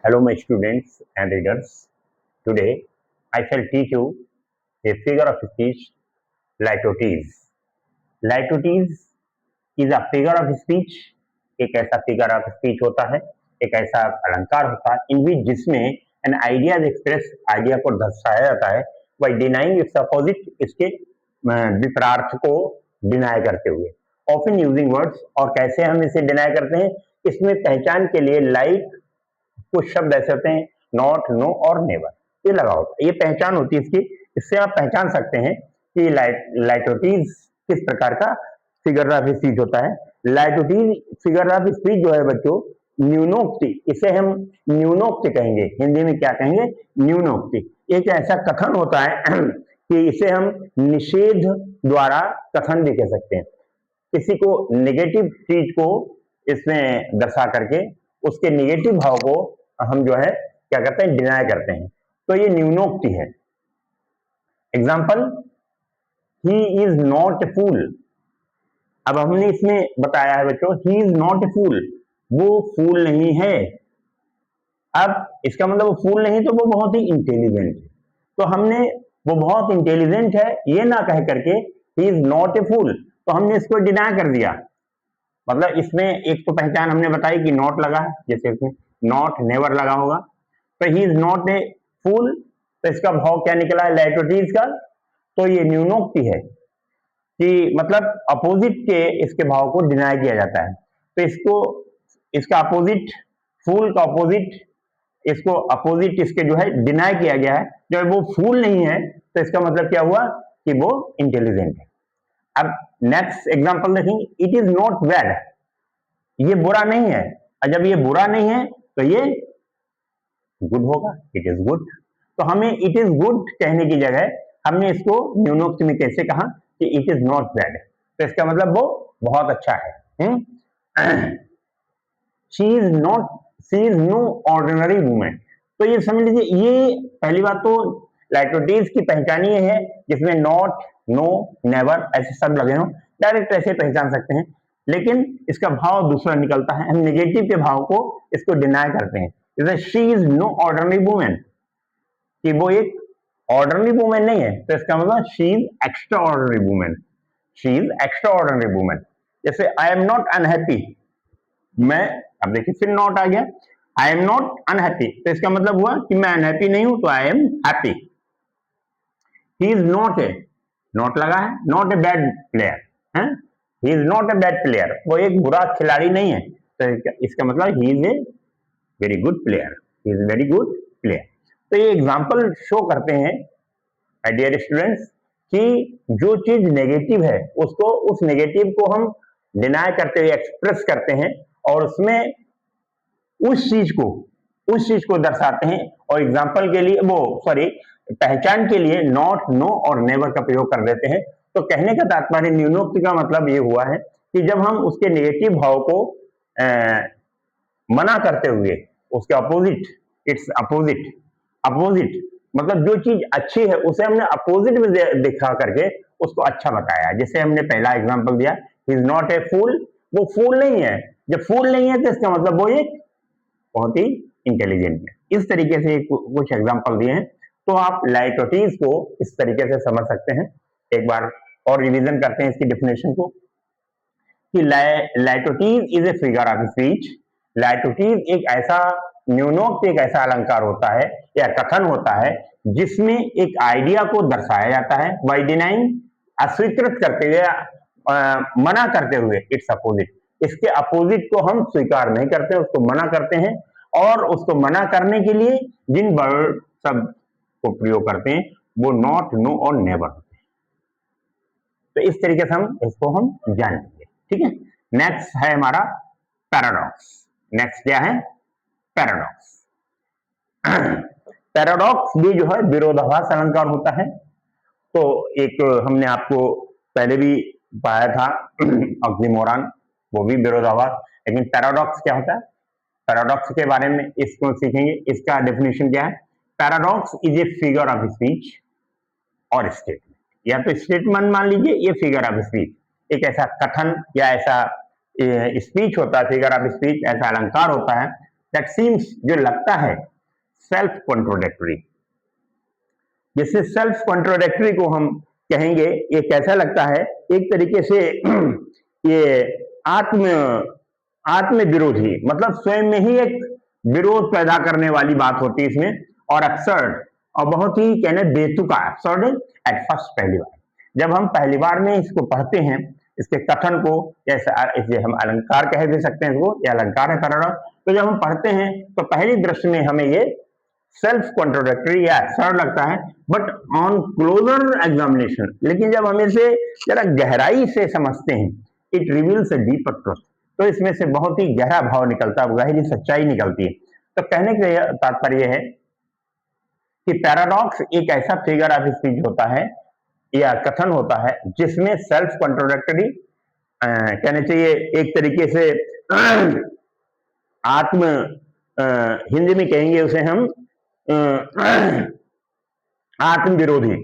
Hello, my students and readers. Today, I shall teach you a figure of speech, litotes. Litotes is a figure of speech. एक ऐसा figure of speech होता है, एक ऐसा अलंकार होता है इन विच जिसमें एन आइडिया एक्सप्रेस आइडिया को दर्शाया जाता है बाई डिनाइंग इट्स अपोजिट, इसके विपरार्थ को डिनाई करते हुए, ऑफन यूजिंग वर्ड्स। और कैसे हम इसे डिनाई करते हैं, इसमें पहचान के लिए लाइक कुछ शब्द ऐसे होते हैं, नॉट, नो और नेवर, ये लगा होता है, ये पहचान होती है इसकी। इससे आप पहचान सकते हैं कि लाइटोटीज किस प्रकार का फिगर ऑफ स्पीच होता है। लाइटोटीज फिगर ऑफ स्पीच जो है बच्चों, न्यूनोक्ति, इसे हम न्यूनोक्ति कहेंगे, हिंदी में क्या कहेंगे, न्यूनोक्ति। एक ऐसा कथन होता है कि इसे हम निषेध द्वारा कथन भी कह सकते हैं। किसी को नेगेटिव चीज को इसमें दर्शा करके उसके नेगेटिव भाव को हम जो है क्या करते हैं, डिनाई करते हैं, तो ये न्यूनोक्ति है। Example, he is not a fool. अब हमने इसमें बताया है बच्चों, ही इज नॉट ए फूल, वो फूल नहीं है। अब इसका मतलब वो फूल नहीं तो वो बहुत ही इंटेलिजेंट है, तो हमने वो बहुत इंटेलिजेंट है ये ना कह करके ही इज नॉट ए फूल, तो हमने इसको डिनाई कर दिया। मतलब इसमें एक तो पहचान हमने बताई कि नॉट लगा है, जैसे इसमें नॉट नेवर लगा होगा, तो ही इज नॉट ए फूल, तो इसका भाव क्या निकला है, लाइटोटीज का। तो ये न्यूनोक्ति है कि मतलब अपोजिट के इसके भाव को डिनाई किया जाता है, तो इसको इसका अपोजिट, फूल का अपोजिट, इसको अपोजिट इसके जो है डिनाई किया गया है। जब वो फूल नहीं है तो इसका मतलब क्या हुआ कि वो इंटेलिजेंट है। अब नेक्स्ट एग्जांपल देखेंगे, इट इज नॉट बैड, ये बुरा नहीं है, और जब ये बुरा नहीं है तो ये गुड होगा, इट इज गुड। तो हमें इट इज गुड कहने की जगह हमने इसको न्यूनोक्ति में कैसे कहा कि इट इज नॉट बैड, तो इसका मतलब वो बहुत अच्छा है। She is no ordinary women, तो ये समझ लीजिए, ये पहली बात तो लाइटोटीज की पहचान ये है जिसमें नॉट, नो, नेवर ऐसे सब लगे हों, डायरेक्ट ऐसे पहचान सकते हैं। लेकिन इसका भाव दूसरा निकलता है, हम नेगेटिव के भाव को इसको डिनाई करते हैं। जैसे she is no ordinary women, कि वो एक ऑर्डिनरी वुमेन नहीं है, तो इसका मतलब she is extra ordinary women, she is extra ordinary women. जैसे आई एम नॉट अनहैप्पी, मैं, अब देखिए फिर नॉट आ गया, आई एम नॉट अनहैप्पी, तो इसका मतलब हुआ कि मैं अनहैप्पी नहीं हूं, तो I am happy. He is not A, not लगा है, नॉट ए बैड प्लेयर है, ही is not a bad player, वो एक बुरा खिलाड़ी नहीं है, तो इसका मतलब he is a very good player, he is very good player. तो ये एग्जाम्पल शो करते हैं डियर स्टूडेंट्स कि जो चीज नेगेटिव है उसको, उस नेगेटिव को हम डिनाई करते हुए एक्सप्रेस करते हैं, और उसमें उस चीज को दर्शाते हैं। और एग्जाम्पल के लिए वो सॉरी पहचान के लिए नॉट, नो और नेवर का प्रयोग कर देते हैं। तो कहने का तात्पर्य, न्यूनोक्ति का मतलब ये हुआ है कि जब हम उसके नेगेटिव भाव को मना करते हुए उसके अपोजिट, इट्स अपोजिट, अपोजिट मतलब जो चीज अच्छी है उसे हमने अपोजिट में दिखा करके उसको अच्छा बताया। जैसे हमने पहला एग्जांपल दिया, ही इज नॉट ए फूल, वो फूल नहीं है, जब फूल नहीं है तो इसका मतलब वो एक बहुत ही इंटेलिजेंट है। इस तरीके से कुछ एग्जांपल दिए हैं, तो आप लाइटोटीज को इस तरीके से समझ सकते हैं। एक बार और रिवीजन करते हैं इसकी डेफिनेशन को कि litotes is a figure of speech. Litotes एक ऐसा न्यूनोक्त, एक ऐसा अलंकार होता है या कथन होता है जिसमें एक आइडिया को दर्शाया जाता है बाय डिनाइंग, अस्वीकृत करते हुए, मना करते हुए इट्स अपोजिट, इसके अपोजिट को हम स्वीकार नहीं करते, उसको मना करते हैं। और उसको मना करने के लिए जिन वर्ड शब्द को प्रयोग करते हैं वो नॉट, नो और नेवर होते हैं। तो इस तरीके से हम जान लेंगे, ठीक है। नेक्स्ट है हमारा पैराडॉक्स। नेक्स्ट क्या है, पैराडॉक्स। पैराडॉक्स भी जो है विरोधाभास अलंकार होता है। तो एक हमने आपको पहले भी पाया था ऑक्सीमोरन, वो भी विरोधाभास। लेकिन पैराडॉक्स क्या होता है, पैराडॉक्स के बारे में इसको सीखेंगे। इसका डेफिनेशन क्या है, paradox is a figure of speech और स्टेटमेंट, या तो स्टेटमेंट मान लीजिए, ये फिगर ऑफ स्पीच, एक ऐसा कथन या ऐसा स्पीच होता है, फिगर ऑफ स्पीच ऐसा अलंकार होता है दैट सीम्स, जो लगता है, सेल्फ कॉन्ट्रोडिक्टरी। जिससे सेल्फ कॉन्ट्रोडिक्टरी को हम कहेंगे, ये कैसा लगता है, एक तरीके से ये आत्म आत्म विरोधी, मतलब स्वयं में ही एक विरोध पैदा करने वाली बात होती है इसमें, और अब्सर्ड, और बहुत ही कहने बेतुका, अब्सर्ड एट फर्स्ट, पहली बार जब हम पहली बार में इसको पढ़ते हैं, इसके कथन को, जैसे हम अलंकार कह दे सकते हैं इसको, या अलंकार है पैराडॉक्स, तो जब हम पढ़ते हैं तो पहली दृष्टि में हमें ये सेल्फ कॉन्ट्रोडक्टरी या अब्सर्ड लगता है, बट ऑन क्लोजर एग्जामिनेशन, लेकिन जब हम इसे जरा गहराई से समझते हैं, it reveals a deeper truth, तो इसमें से बहुत ही गहरा भाव निकलता है, गहरी सच्चाई निकलती है। तो कहने का तात्पर्य है कि पैराडॉक्स एक ऐसा फिगर ऑफ स्पीच होता है या कथन होता है जिसमें सेल्फ कॉन्ट्रोडक्टरी, कहने चाहिए एक तरीके से आत्म, हिंदी में कहेंगे उसे हम आत्म विरोधी,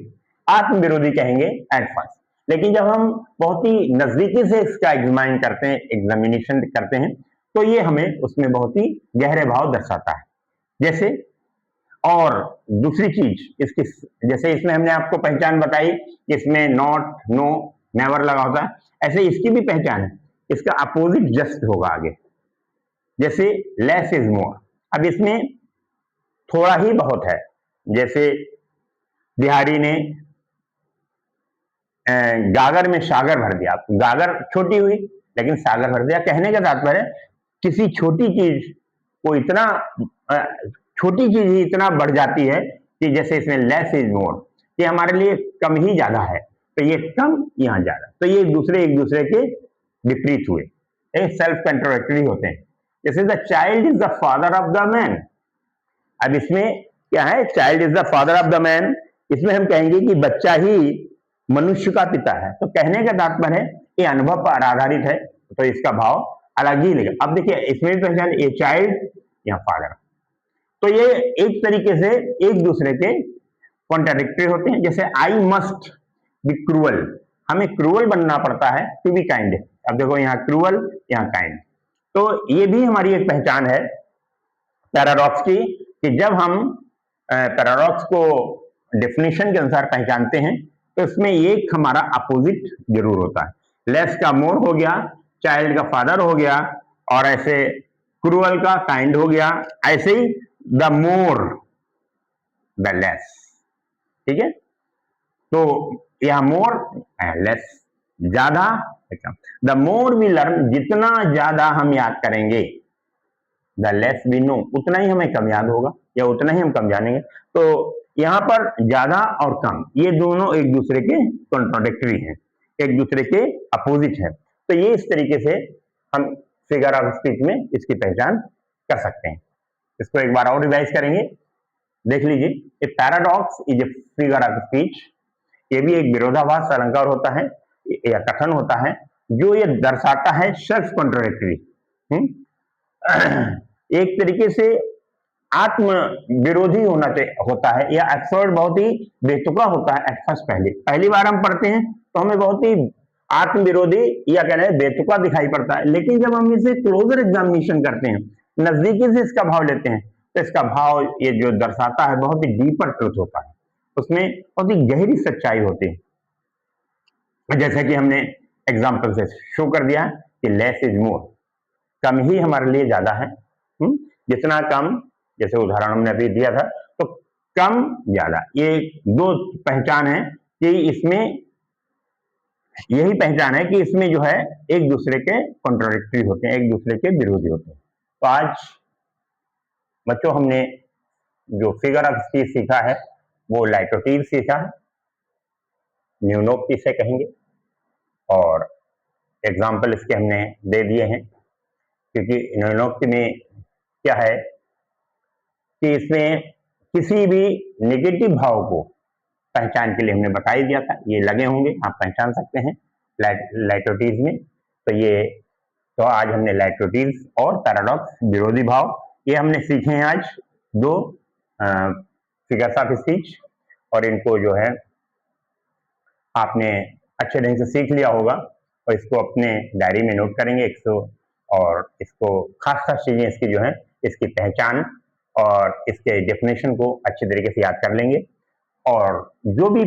आत्म विरोधी कहेंगे एट फर्स्ट, लेकिन जब हम बहुत ही नजदीकी से इसका एग्जामिन करते हैं, एग्जामिनेशन करते हैं, तो ये हमें उसमें बहुत ही गहरे भाव दर्शाता है। जैसे और दूसरी चीज इसकी, जैसे इसमें हमने आपको पहचान बताई, इसमें नॉट, नो, नेवर लगा होता है, ऐसे इसकी भी पहचान है, इसका अपोजिट जस्ट होगा आगे, जैसे लेस इज मोर। अब इसमें थोड़ा ही बहुत है, जैसे बिहारी ने गागर में सागर भर दिया, गागर छोटी हुई लेकिन सागर भर दिया, कहने का तात्पर्य किसी छोटी चीज को इतना, छोटी चीज ही इतना बढ़ जाती है कि जैसे इसमें लेस इज मोर, ये हमारे लिए कम ही ज्यादा है, तो ये कम, यहाँ ज्यादा, तो ये एक दूसरे के विपरीत हुए, सेल्फ कंट्रोडक्टरी होते हैं। जैसे the child is the father of the man, अब इसमें क्या है, child is the father of the man, इसमें हम कहेंगे कि बच्चा ही मनुष्य का पिता है, तो कहने का तात्पर्य है ये अनुभव पर आधारित है, तो इसका भाव अलग ही लेगा। अब देखिए इसमें भी पहचान, ये चाइल्ड, यहाँ फादर, तो ये एक तरीके से एक दूसरे के कॉन्ट्राडिक्टरी होते हैं। जैसे आई मस्ट बी क्रूअल, हमें क्रूअल बनना पड़ता है टू बी काइंड, अब देखो यहाँ क्रूअल, यहाँ काइंड, तो ये भी हमारी एक पहचान है पैराडॉक्स की, कि जब हम पैराडॉक्स को डेफिनेशन के अनुसार पहचानते हैं तो इसमें एक हमारा अपोजिट जरूर होता है, लेस का मोर हो गया, चाइल्ड का फादर हो गया, और ऐसे क्रूअल का काइंड हो गया, ऐसे ही द मोर द लेस, ठीक है, तो यह मोर लेस, ज्यादा, द मोर वी लर्न, जितना ज्यादा हम याद करेंगे, द लेस वी नो, उतना ही हमें कम याद होगा या उतना ही हम कम जानेंगे। तो यहाँ पर ज्यादा और कम ये दोनों एक दूसरे के कॉन्ट्रोडिक्टरी हैं, एक दूसरे के अपोजिट है, तो ये इस तरीके से हम फिगर ऑफ स्पीच में इसकी पहचान कर सकते हैं। इसको एक बार और रिवाइज करेंगे, देख लीजिए, a paradox is a figure of speech, ये भी एक विरोधाभास अलंकार होता है या कथन होता है जो ये दर्शाता है सेल्फ कॉन्ट्रोडिक्टरी, एक तरीके से आत्म विरोधी होता है, या एब्सर्ड, बहुत ही बेतुका होता है एट फर्स्ट, पहली बार हम पढ़ते हैं तो हमें बहुत ही आत्म विरोधी या कह रहे हैं बेतुका दिखाई पड़ता है, लेकिन जब हम इसे क्लोजर एग्जामिनेशन करते हैं, नजदीकी से इसका भाव लेते हैं, तो इसका भाव ये जो दर्शाता है बहुत ही डीपर ट्रुथ होता है, उसमें बहुत ही गहरी सच्चाई होती है। जैसा कि हमने एग्जाम्पल से शो कर दिया कि लेस इज मोर, कम ही हमारे लिए ज्यादा है, जितना कम, जैसे उदाहरण हमने अभी दिया था, तो कम ज्यादा, ये दो पहचान है कि इसमें, यही पहचान है कि इसमें जो है एक दूसरे के कॉन्ट्रोडिक्टरी होते हैं, एक दूसरे के विरोधी होते हैं। तो आज बच्चों हमने जो फिगर ऑफ स्पीच सीखा है वो लाइटोटीव सीखा है, न्यूनोक्ति से कहेंगे, और एग्जाम्पल इसके हमने दे दिए हैं, क्योंकि न्यूनोक्ति में क्या है कि इसमें किसी भी नेगेटिव भाव को पहचान के लिए हमने बता ही दिया था, ये लगे होंगे, आप पहचान सकते हैं लाइटोटीज में, तो ये, तो आज हमने लाइटोटीज और पैराडॉक्स, विरोधी भाव, ये हमने सीखे हैं आज दो फिगर्स ऑफ स्पीच, और इनको जो है आपने अच्छे ढंग से सीख लिया होगा, और इसको अपने डायरी में नोट करेंगे 100, और इसको खास चीजें इसकी जो है इसकी पहचान और इसके डेफिनेशन को अच्छी तरीके से याद कर लेंगे। और जो भी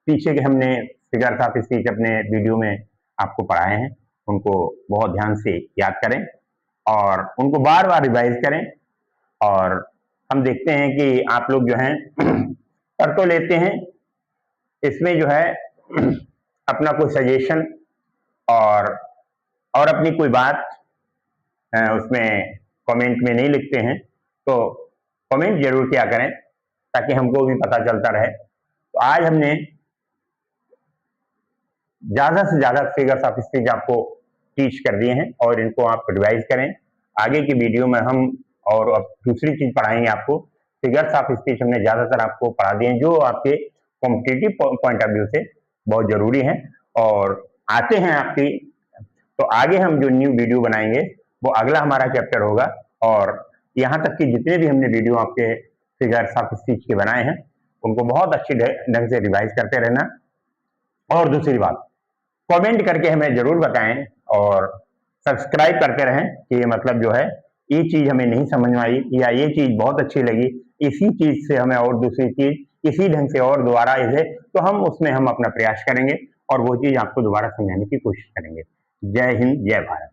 पीछे के हमने फिगर्स ऑफ स्पीच अपने वीडियो में आपको पढ़ाए हैं, उनको बहुत ध्यान से याद करें और उनको बार बार रिवाइज करें। और हम देखते हैं कि आप लोग जो हैं कर तो लेते हैं, इसमें जो है अपना कोई सजेशन और अपनी कोई बात उसमें कमेंट में नहीं लिखते हैं, तो कमेंट जरूर किया करें ताकि हमको भी पता चलता रहे। तो आज हमने ज़्यादा से ज़्यादा फिगर्स ऑफ स्पीच आपको टीच कर दिए हैं और इनको आप रिवाइज करें। आगे की वीडियो में हम और अब दूसरी चीज़ पढ़ाएंगे आपको। फिगर्स ऑफ स्पीच हमने ज़्यादातर आपको पढ़ा दिए हैं जो आपके कॉम्पिटिटिव पॉइंट ऑफ व्यू से बहुत ज़रूरी हैं और आते हैं आपकी। तो आगे हम जो न्यू वीडियो बनाएंगे वो अगला हमारा चैप्टर होगा और यहाँ तक कि जितने भी हमने वीडियो आपके फिगर्स ऑफ स्पीच के बनाए हैं उनको बहुत अच्छी ढंग से रिवाइज करते रहना। और दूसरी बात, कमेंट करके हमें जरूर बताएं और सब्सक्राइब करते रहें कि ये मतलब जो है ये चीज हमें नहीं समझ में आई या ये चीज बहुत अच्छी लगी, इसी चीज से हमें और दूसरी चीज इसी ढंग से और दोबारा इसे, तो हम उसमें हम अपना प्रयास करेंगे और वो चीज आपको दोबारा समझाने की कोशिश करेंगे। जय हिंद, जय भारत।